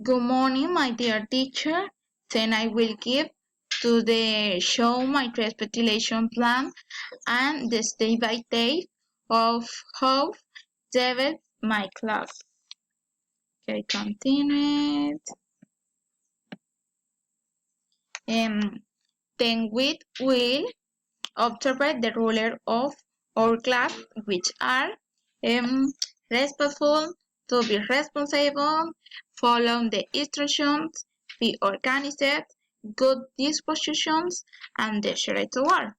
Good morning, my dear teacher. Then I will give to the show my transportation plan and the step by step of how develop my class. Okay, continue. Then we will observe the ruler of our class, which are respectful, to be responsible, follow the instructions, be organized, good dispositions, and desire to work.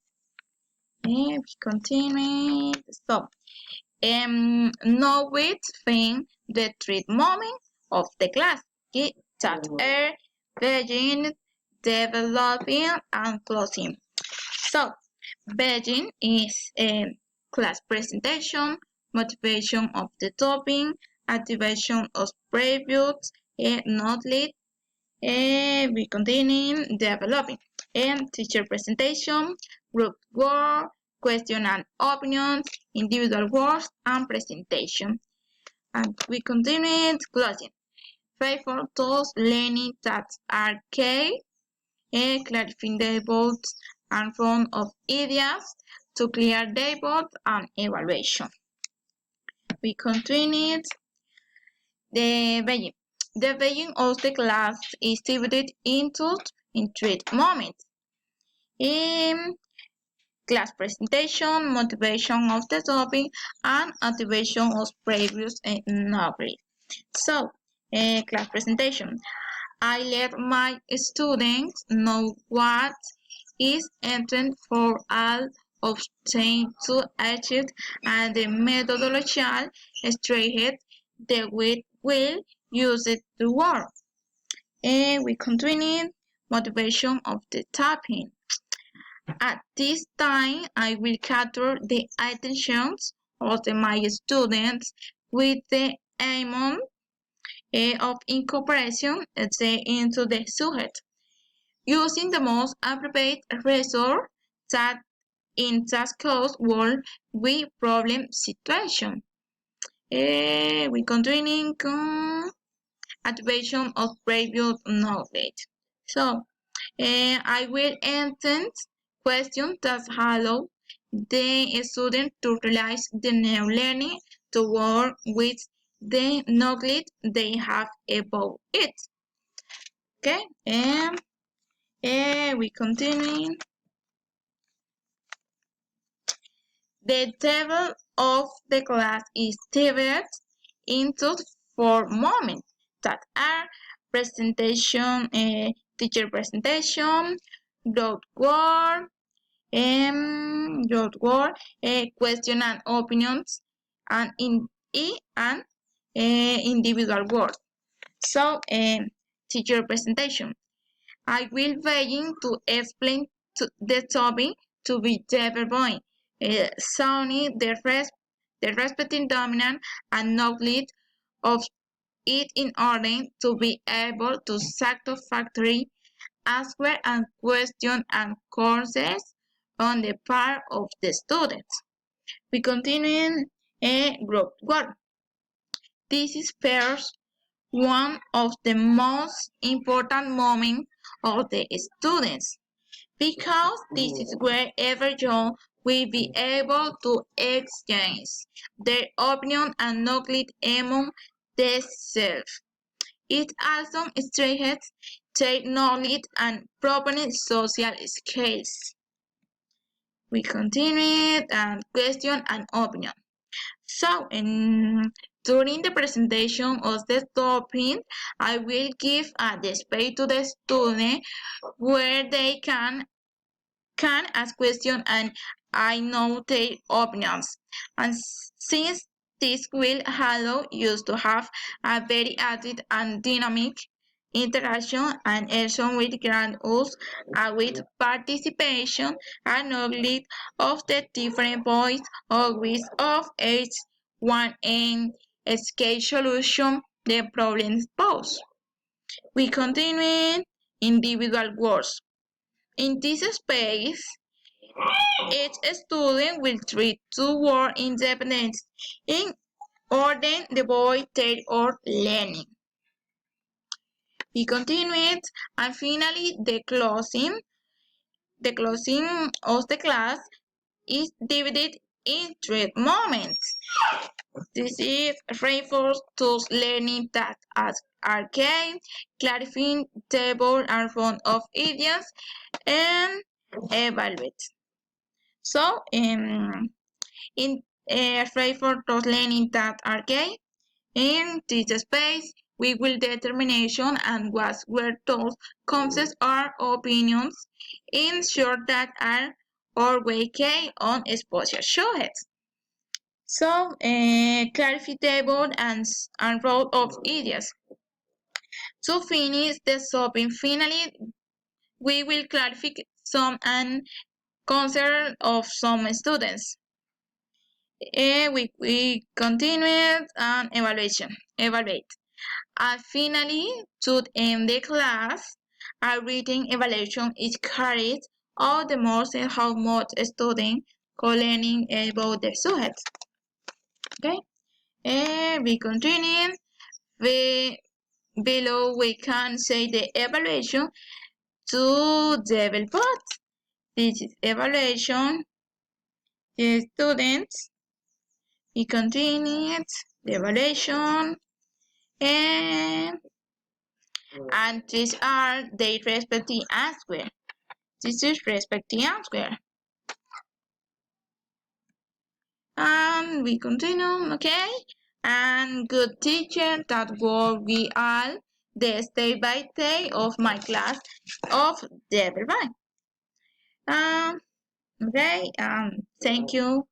We continue. So, know within the three moments of the class that are beginning, developing, and closing. So, Beijing is a class presentation, motivation of the topic, activation of previous, knowledge, we continue developing, teacher presentation, group work, question and opinions, individual works, and presentation. And we continue closing. Favor those learning that are key, clarifying debates and front of ideas to clear debate and evaluation. We continue the beginning. The beginning of the class is divided into three moments. Class presentation, motivation of the topic, and activation of previous knowledge. So, class presentation. I let my students know what is intended for all obtained to achieve and the methodological strategy that we will use it to work. And we continue motivation of the topic. At this time, I will capture the attentions of my students with the aim of incorporation into the subject, using the most appropriate resource that in task cause world with problem situation. We continue activation of previous knowledge. So, I will intend questions that allow the student to realize the new learning to work with the knowledge they have about it. Okay, and we continue. The table of the class is divided into four moments that are presentation, teacher presentation, road work, question and opinions, and individual work. So, teacher presentation. I will begin to explain the topic to be developed, sounding the respecting dominant and knowledge of it in order to be able to satisfactorily answer and question and courses on the part of the students. We continue group work. This is first one of the most important moments of the students because this is where everyone will be able to exchange their opinion and knowledge among themselves. It also strengthens their knowledge and properly social skills. We continue and question and opinion. So, during the presentation of the topic, I will give the space to the student where they can ask questions and I know their opinions. And since this will allow you to have a very active and dynamic interaction and also will grant us with participation and knowledge of the different points of view of each one and escape solution the problems posed. We continue individual works. In this space, each student will try to work independently in order to avoid their own learning. We continue it, and finally the closing. The closing of the class is divided in three moments. This is reinforced tools learning that are key, clarifying table and front of ideas, and evaluate. So, in reinforced tools learning that are key, in this space, we will determination and what were those concepts or opinions in short that are always key on exposure shows. So, clarify table and row of ideas. To finish the shopping, finally, we will clarify some and concern of some students. We continue and evaluate. And finally, to end the class, a written evaluation is carried out the most and how much students co-learning about the subject. Okay, and we continue. Below we can say the evaluation to develop. This is evaluation. The students. We continue the evaluation and these are their respective answer. This is respective answer. And we continue, okay? And good teacher, that will be all the step by step of my class of the verb. Okay, thank you.